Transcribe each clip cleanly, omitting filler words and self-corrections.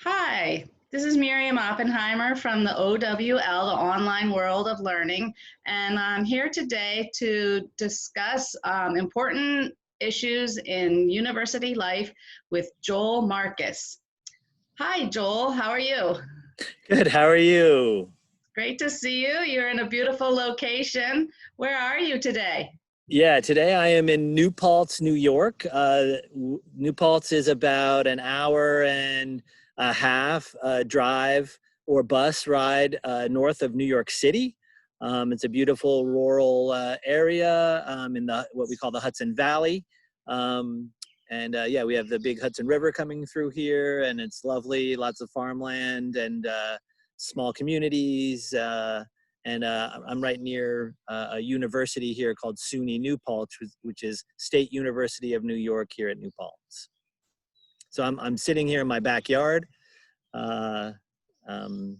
Hi, this is Miriam Oppenheimer from the OWL, the Online World of Learning, and I'm here today to discuss important issues in university life with Joel Marcus. Hi, Joel, how are you? Good. How are you? Great to see you. You're in a beautiful location. Where are you today? Yeah, today I am in New Paltz, New York. New Paltz is about an hour and a half drive or bus ride north of New York City. It's a beautiful rural area in the what we call the Hudson Valley. Yeah, we have the big Hudson River coming through here, and it's lovely. Lots of farmland and small communities. I'm right near a university here called SUNY New Paltz, which is State University of New York here at New Paltz. So I'm sitting here in my backyard here in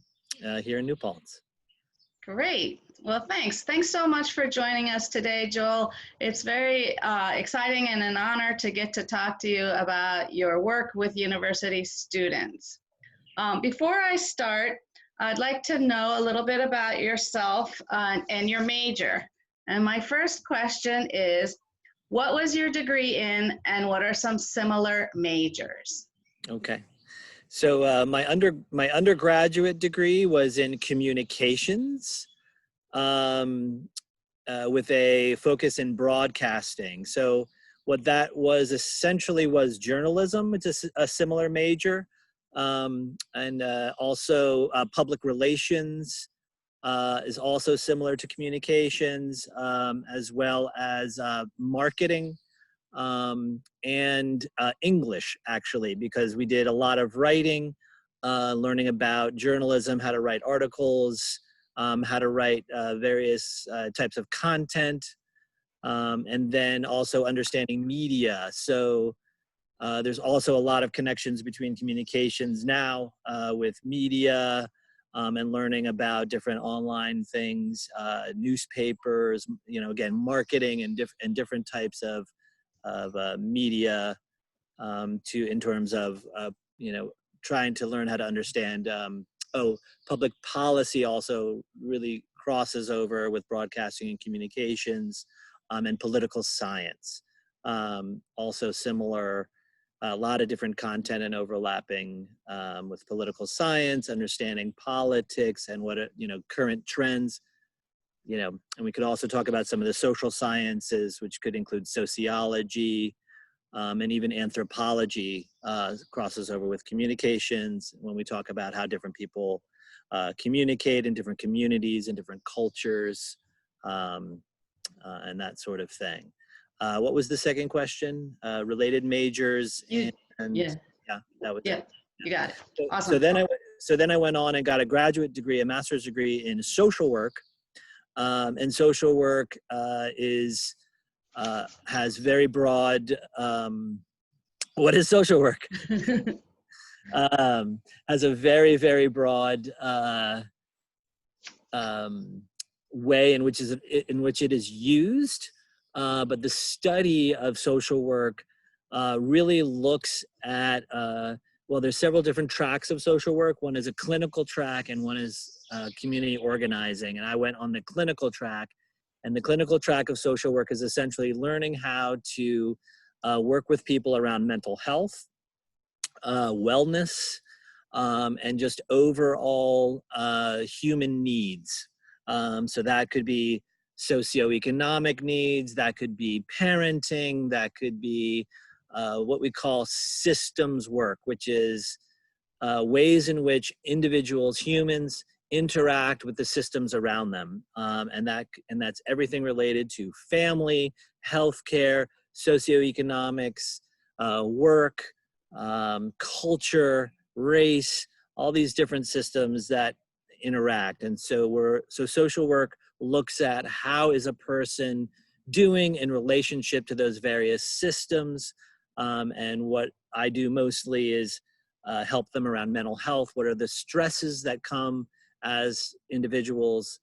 New Paltz. Great. Well, thanks. Thanks so much for joining us today, Joel. It's very exciting and an honor to get to talk to you about your work with university students. Before I start, I'd like to know a little bit about yourself and your major. And my first question is, what was your degree in and what are some similar majors? Okay. So my undergraduate degree was in communications with a focus in broadcasting. So what that was essentially was journalism. It's a similar major. Also public relations is also similar to communications, as well as marketing and English, actually, because we did a lot of writing, learning about journalism, how to write articles, how to write various types of content, and then also understanding media. So there's also a lot of connections between communications now with media and learning about different online things, newspapers, again, marketing and different types of media in terms of, trying to learn how to understand, public policy also really crosses over with broadcasting and communications and political science. Also similar, a lot of different content and overlapping with political science, understanding politics and what, current trends, and we could also talk about some of the social sciences, which could include sociology and even anthropology crosses over with communications when we talk about how different people communicate in different communities and different cultures and that sort of thing. What was the second question? Related majors Yeah, that was yeah, it. you got it. Awesome. So then I went on and got a graduate degree, a master's degree in social work. And social work has very broad, what is social work? Has a very, very broad way in which it is used. But the study of social work really looks at, well, there's several different tracks of social work. One is a clinical track and one is community organizing. And I went on the clinical track. And the clinical track of social work is essentially learning how to work with people around mental health, wellness, and just overall human needs. So that could be socioeconomic needs, that could be parenting, that could be what we call systems work, which is ways in which individuals, humans, interact with the systems around them. And that's everything related to family, healthcare, socioeconomics, work, culture, race, all these different systems that interact. And so social work looks at how is a person doing in relationship to those various systems. And what I do mostly is help them around mental health. What are the stresses that come as individuals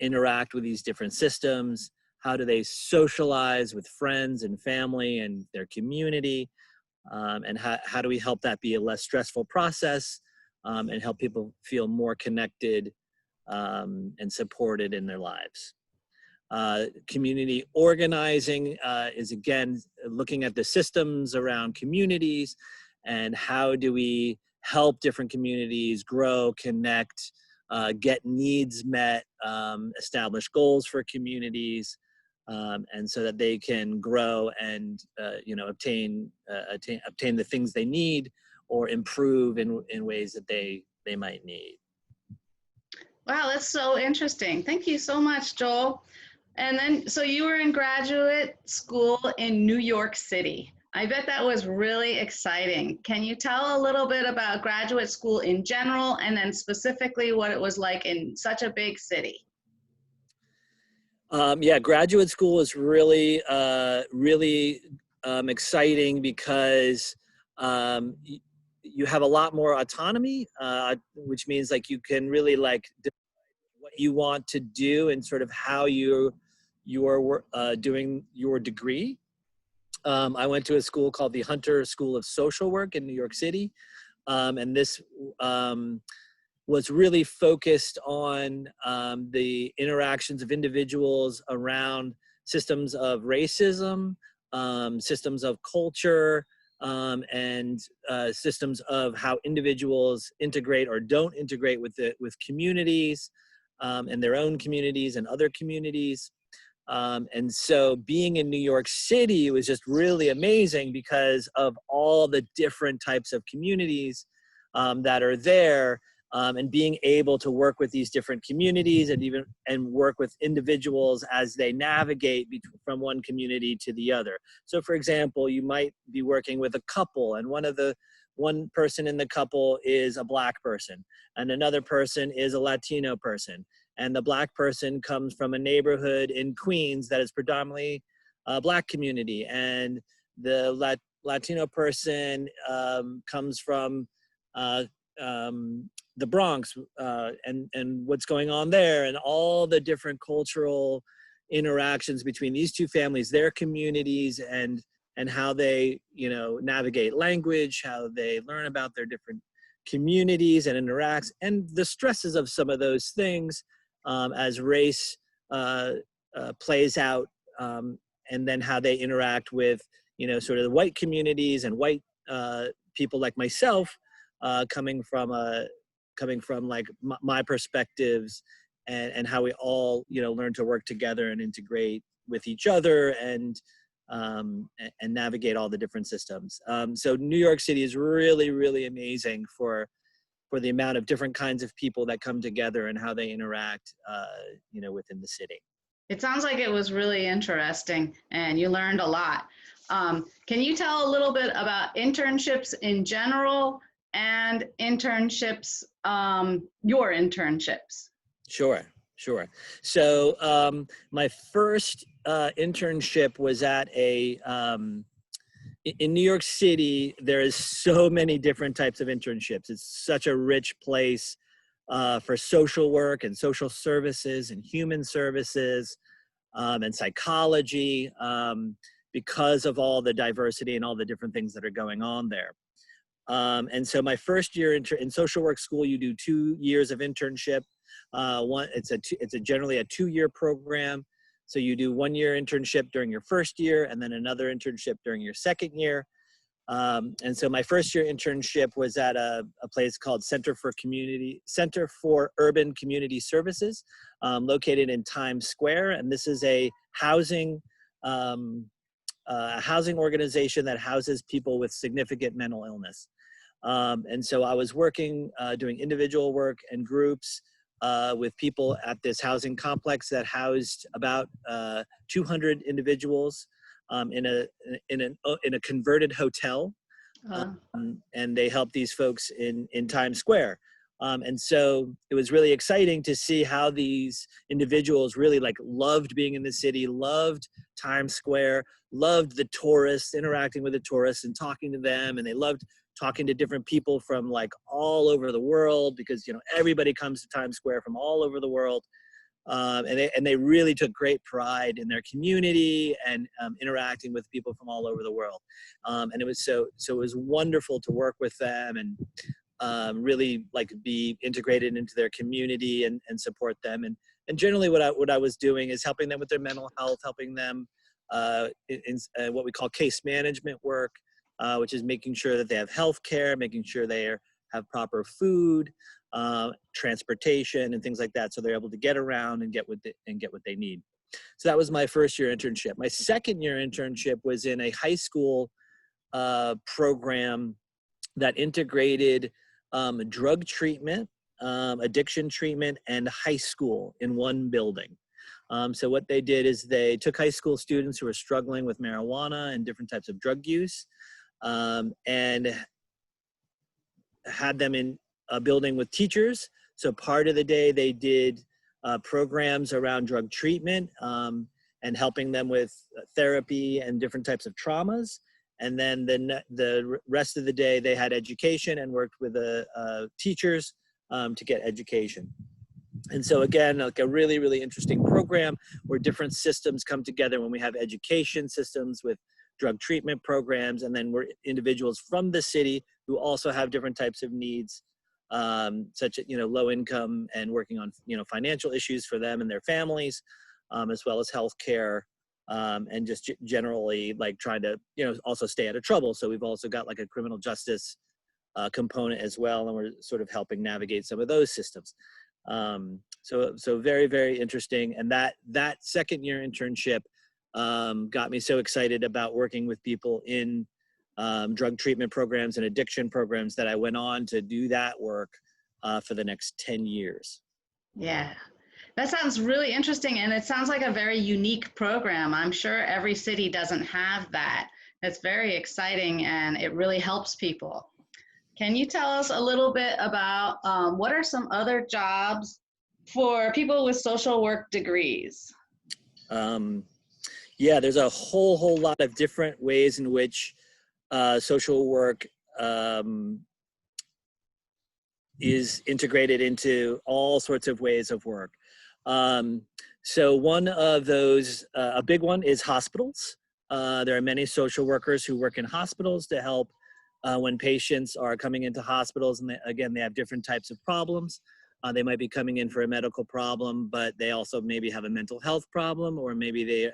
interact with these different systems? How do they socialize with friends and family and their community? and how do we help that be a less stressful process, and help people feel more connected and supported in their lives. Community organizing is, again, looking at the systems around communities and how do we help different communities grow, connect, get needs met, establish goals for communities, and so that they can grow and obtain the things they need or improve in ways that they might need. Wow, that's so interesting. Thank you so much, Joel. And then, so you were in graduate school in New York City. I bet that was really exciting. Can you tell a little bit about graduate school in general, and then specifically what it was like in such a big city? Yeah, graduate school is really, really exciting because you have a lot more autonomy, which means like you can really like what you want to do and sort of how you are doing your degree. I went to a school called the Hunter School of Social Work in New York City, and this was really focused on the interactions of individuals around systems of racism, systems of culture, and systems of how individuals integrate or don't integrate with communities, and their own communities and other communities. And so being in New York City was just really amazing because of all the different types of communities that are there, and being able to work with these different communities and work with individuals as they navigate from one community to the other. So for example, you might be working with a couple, and one person in the couple is a Black person and another person is a Latino person. And the Black person comes from a neighborhood in Queens that is predominantly a Black community. And the Latino person comes from the Bronx, and what's going on there, and all the different cultural interactions between these two families, their communities, and how they navigate language, how they learn about their different communities and interacts, and the stresses of some of those things as race plays out, and then how they interact with sort of the white communities and white people like myself, coming from like my perspectives, and how we all learn to work together and integrate with each other and navigate all the different systems. So New York City is really, really amazing for the amount of different kinds of people that come together and how they interact, within the city. It sounds like it was really interesting and you learned a lot. Can you tell a little bit about internships in general and internships, your internships? Sure. So my first internship was at in New York City. There is so many different types of internships. It's such a rich place for social work and social services and human services, and psychology, because of all the diversity and all the different things that are going on there. And so my first year in social work school, you do 2 years of internship. It's generally a 2-year program. So you do 1 year internship during your first year, and then another internship during your second year. And so my first year internship was at a place called Center for Urban Community Services, located in Times Square. And this is a housing organization that houses people with significant mental illness. And so I was working, doing individual work and groups with people at this housing complex that housed about 200 individuals in a converted hotel, and they helped these folks in Times Square. And so it was really exciting to see how these individuals really loved being in the city, loved Times Square, loved the tourists, interacting with the tourists and talking to them, and they loved talking to different people from all over the world, because everybody comes to Times Square from all over the world. And they really took great pride in their community and interacting with people from all over the world. And it was so it was wonderful to work with them and really like be integrated into their community and support them. And generally what I was doing is helping them with their mental health, helping them in what we call case management work, which is making sure that they have health care, making sure they have proper food, transportation and things like that, so they're able to get around and get what they need. So that was my first year internship. My second year internship was in a high school program that integrated drug treatment, addiction treatment, and high school in one building. So what they did is they took high school students who were struggling with marijuana and different types of drug use, and had them in a building with teachers. So part of the day they did programs around drug treatment and helping them with therapy and different types of traumas. And then the rest of the day they had education and worked with the teachers to get education. And so again, like a really, really interesting program where different systems come together when we have education systems with drug treatment programs, and then we're individuals from the city who also have different types of needs, such as, low income and working on, financial issues for them and their families, as well as healthcare, and just generally like trying to, also stay out of trouble. So we've also got like a criminal justice component as well, and we're sort of helping navigate some of those systems. So very, very interesting. And that second year internship got me so excited about working with people in drug treatment programs and addiction programs that I went on to do that work for the next 10 years. Yeah, that sounds really interesting. And it sounds like a very unique program. I'm sure every city doesn't have that. It's very exciting and it really helps people. Can you tell us a little bit about what are some other jobs for people with social work degrees? Yeah, there's a whole lot of different ways in which social work is integrated into all sorts of ways of work. So one of those, a big one is hospitals. There are many social workers who work in hospitals to help when patients are coming into hospitals, and they have different types of problems. They might be coming in for a medical problem, but they also maybe have a mental health problem, or maybe they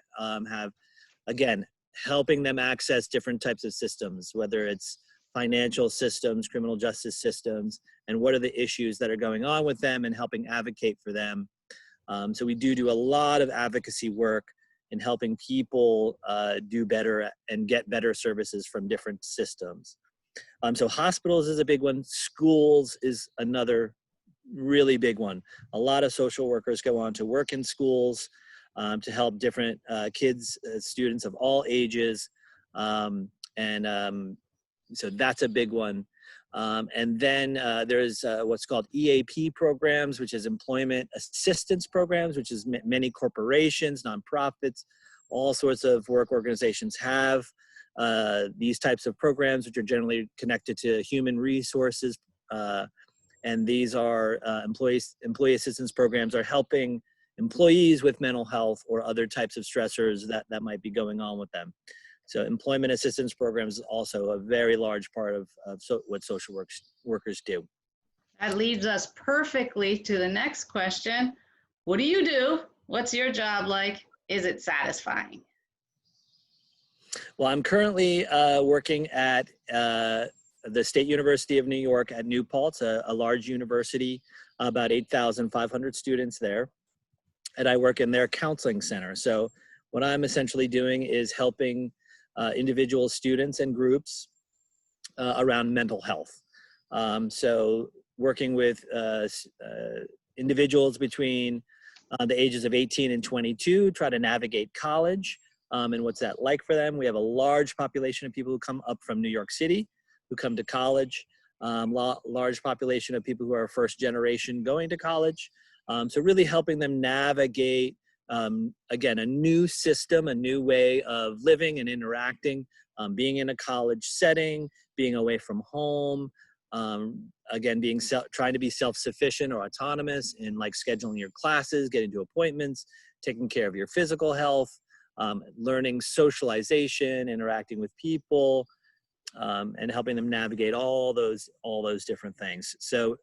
have, again, helping them access different types of systems, whether it's financial systems, criminal justice systems, and what are the issues that are going on with them and helping advocate for them. So we do a lot of advocacy work in helping people do better and get better services from different systems. So hospitals is a big one. Schools is another really big one. A lot of social workers go on to work in schools to help different kids, students of all ages. So that's a big one. And then there's what's called EAP programs, which is employment assistance programs, which is many corporations, nonprofits, all sorts of work organizations have these types of programs, which are generally connected to human resources. And these are employee assistance programs are helping employees with mental health or other types of stressors that might be going on with them. So employment assistance programs is also a very large part of what social workers do. That leads us perfectly to the next question. What do you do? What's your job like? Is it satisfying? Well, I'm currently working at the State University of New York at New Paltz, a large university, about 8,500 students there. And I work in their counseling center. So what I'm essentially doing is helping individual students and groups around mental health. So working with individuals between the ages of 18 and 22, try to navigate college and what's that like for them. We have a large population of people who come up from New York City, who come to college, large population of people who are first generation going to college. So really helping them navigate, again, a new system, a new way of living and interacting, being in a college setting, being away from home, again, trying to be self-sufficient or autonomous in like scheduling your classes, getting to appointments, taking care of your physical health, learning socialization, interacting with people, and helping them navigate all those different things. So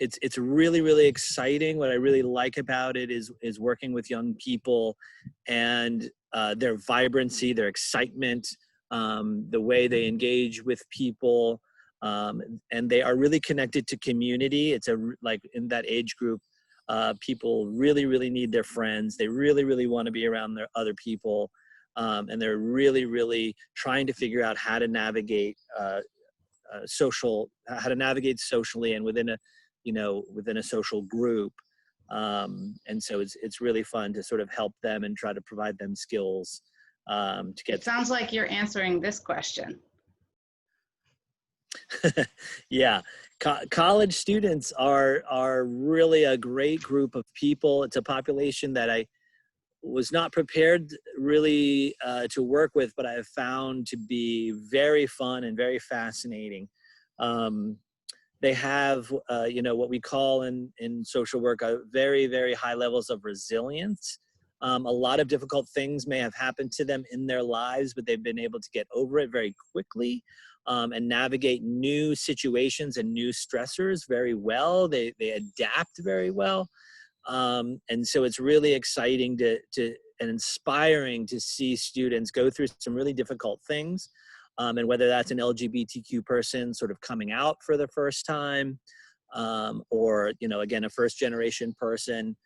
it's really, really exciting. What I really like about it is working with young people and their vibrancy, their excitement, the way they engage with people, and they are really connected to community. It's like in that age group, people really, really need their friends. They really, really want to be around their other people. And they're really, really trying to figure out how to navigate socially and within a social group. And so it's really fun to sort of help them and try to provide them skills to get. It sounds like you're answering this question. Yeah, college students are really a great group of people. It's a population that I was not prepared really to work with, but I have found to be very fun and very fascinating. They have, what we call in social work, a very, very high levels of resilience. A lot of difficult things may have happened to them in their lives, but they've been able to get over it very quickly and navigate new situations and new stressors very well. They adapt very well. And so it's really exciting and inspiring to see students go through some really difficult things. And whether that's an LGBTQ person sort of coming out for the first time, or, again, a first generation person,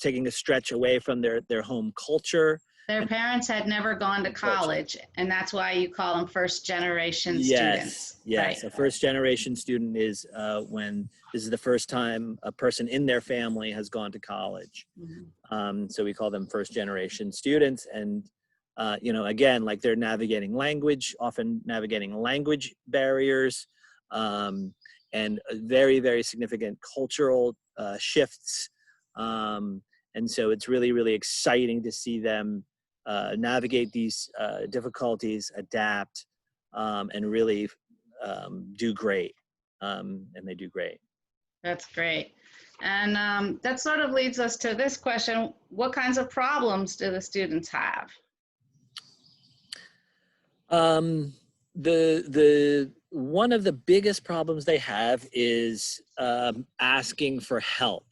taking a stretch away from their home culture. Their parents had never gone to college, and that's why you call them first-generation students. Yes, right. A first-generation student is when this is the first time a person in their family has gone to college. Mm-hmm. So we call them first-generation students, and again, like they're often navigating language barriers, and very, very significant cultural shifts. And so it's really, really exciting to see them navigate these difficulties, adapt, and really do great. And they do great. That's great. And that sort of leads us to this question. What kinds of problems do the students have? The one of the biggest problems they have is asking for help.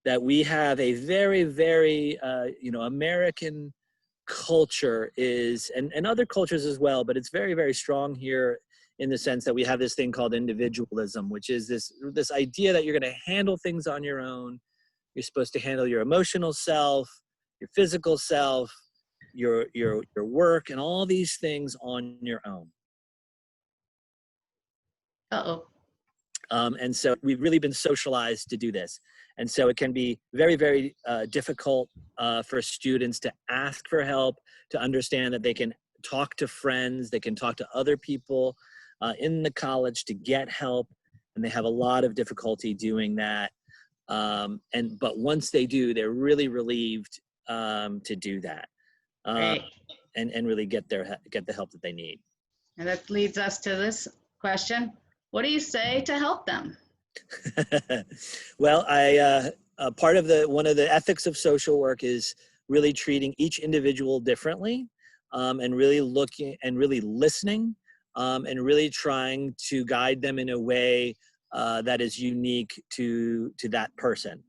That we have a very, very, American culture and other cultures as well, but it's very, very strong here in the sense that we have this thing called individualism, which is this idea that you're going to handle things on your own. You're supposed to handle your emotional self, your physical self, your work, and all these things on your own. Uh-oh. And so we've really been socialized to do this. And so it can be very, very difficult for students to ask for help, to understand that they can talk to friends, they can talk to other people in the college to get help. And they have a lot of difficulty doing that. But once they do, they're really relieved to do that. And really get the help that they need. And that leads us to this question. What do you say to help them? Well, part of one of the ethics of social work is really treating each individual differently, and really looking and really listening, and really trying to guide them in a way that is unique to that person.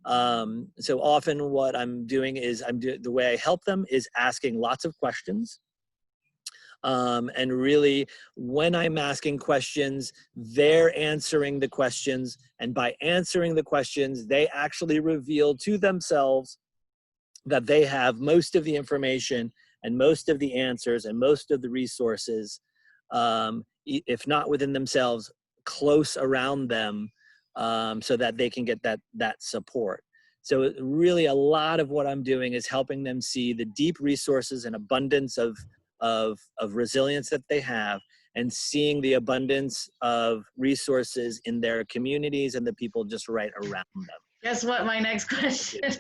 So often what I'm doing is the way I help them is asking lots of questions. And really, when I'm asking questions, they're answering the questions. And by answering the questions, they actually reveal to themselves that they have most of the information and most of the answers and most of the resources, if not within themselves, close around them, so that they can get that support. So really, a lot of what I'm doing is helping them see the deep resources and abundance of resilience that they have, and seeing the abundance of resources in their communities and the people just right around them. Guess what my next question is?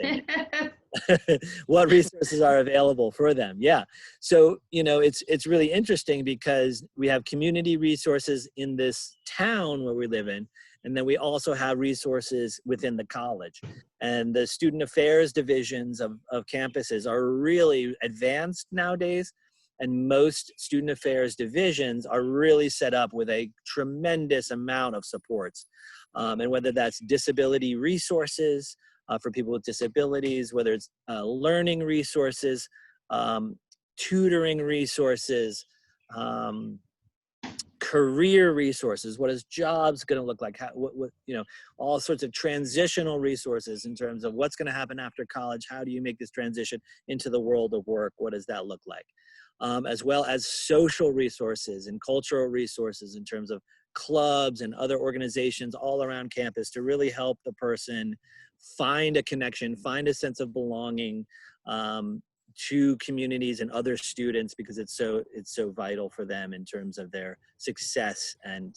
what resources are available for them. Yeah. So, it's really interesting because we have community resources in this town where we live in, and then we also have resources within the college. And the student affairs divisions of campuses are really advanced nowadays. And most student affairs divisions are really set up with a tremendous amount of supports. And whether that's disability resources, for people with disabilities, whether it's learning resources, tutoring resources, career resources. What is jobs going to look like? What all sorts of transitional resources in terms of what's going to happen after college. How do you make this transition into the world of work? What does that look like? As well as social resources and cultural resources in terms of clubs and other organizations all around campus to really help the person find a connection, find a sense of belonging to communities and other students, because it's so vital for them in terms of their success and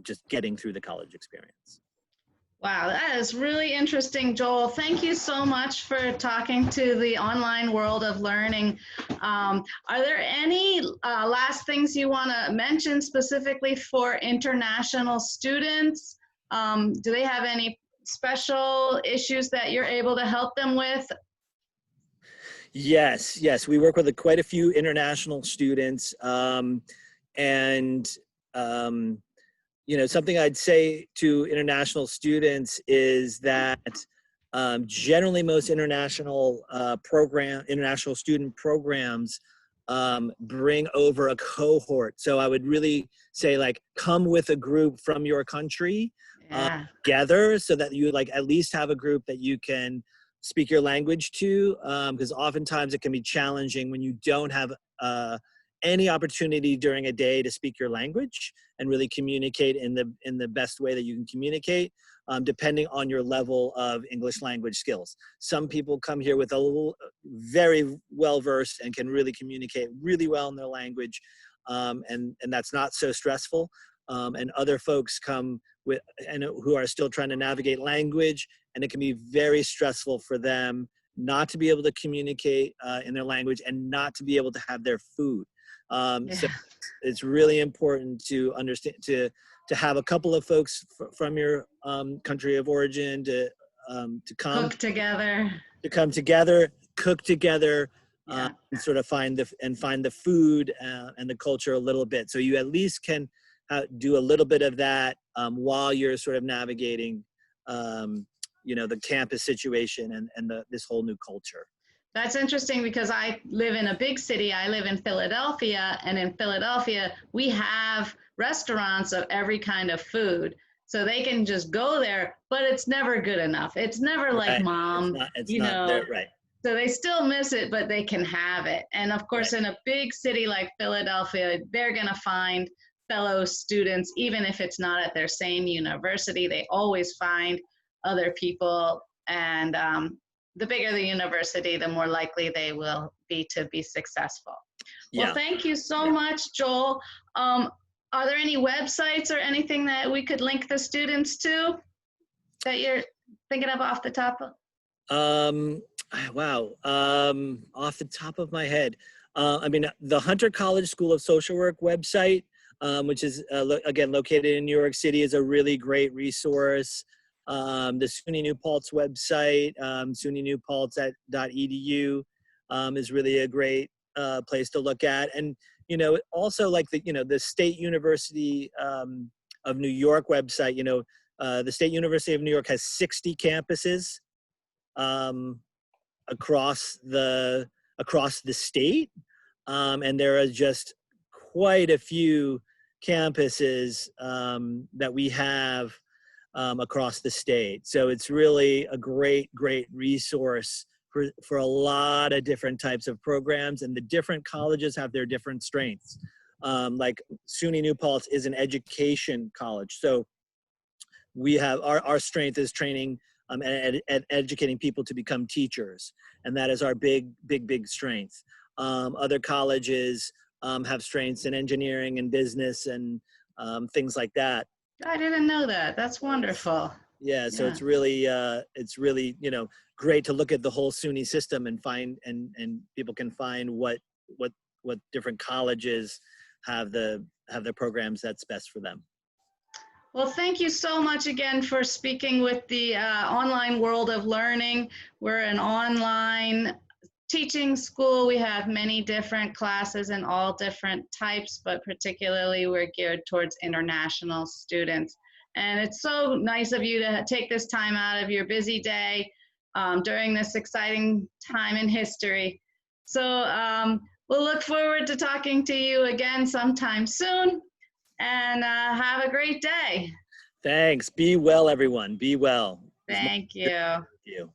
just getting through the college experience. Wow, that is really interesting, Joel. Thank you so much for talking to the online world of learning. Are there any last things you want to mention specifically for international students? Do they have any special issues that you're able to help them with? Yes, we work with quite a few international students, something I'd say to international students is that generally most international student programs bring over a cohort. So I would really say, like, come with a group from your country together, so that you at least have a group that you can speak your language to, because oftentimes it can be challenging when you don't have any opportunity during a day to speak your language and really communicate in the best way that you can communicate, depending on your level of English language skills. Some people come here with very well versed and can really communicate really well in their language, and that's not so stressful. And other folks come who are still trying to navigate language, and it can be very stressful for them not to be able to communicate in their language and not to be able to have their food. So it's really important to understand, to have a couple of folks from your country of origin to come together, cook together, and sort of find the food and the culture a little bit. So you at least can do a little bit of that while you're sort of navigating, the campus situation and this whole new culture. That's interesting because I live in a big city. I live in Philadelphia, and in Philadelphia, we have restaurants of every kind of food. So they can just go there, but it's never good enough. It's never like mom, it's not there, right. So they still miss it, but they can have it. And of course, in a big city like Philadelphia, they're going to find fellow students, even if it's not at their same university. They always find other people, and the bigger the university, the more likely they will be to be successful. Well, thank you so much, Joel. Are there any websites or anything that we could link the students to that you're thinking of off the top of? Off the top of my head. The Hunter College School of Social Work website, which is, again, located in New York City, is a really great resource. The SUNY New Palz website, sunynewpalz.edu, is really a great place to look at. And, also the State University of New York website, the State University of New York has 60 campuses across the state. And there are just quite a few campuses that we have across the state. So it's really a great resource for a lot of different types of programs, and the different colleges have their different strengths. Like SUNY New Palz is an education college. So we have our strength is training and educating people to become teachers. And that is our big strength. Other colleges have strengths in engineering and business and things like that. I didn't know that. That's wonderful. Yeah, so Yeah. it's really, you know, great to look at the whole SUNY system and find, and people can find what different colleges have the programs that's best for them. Well, thank you so much again for speaking with the online world of learning. We're an online teaching school. We have many different classes and all different types, but particularly we're geared towards international students. And it's so nice of you to take this time out of your busy day during this exciting time in history. So we'll look forward to talking to you again sometime soon, and have a great day. Thanks. Be well, everyone. Be well. Thank you. You.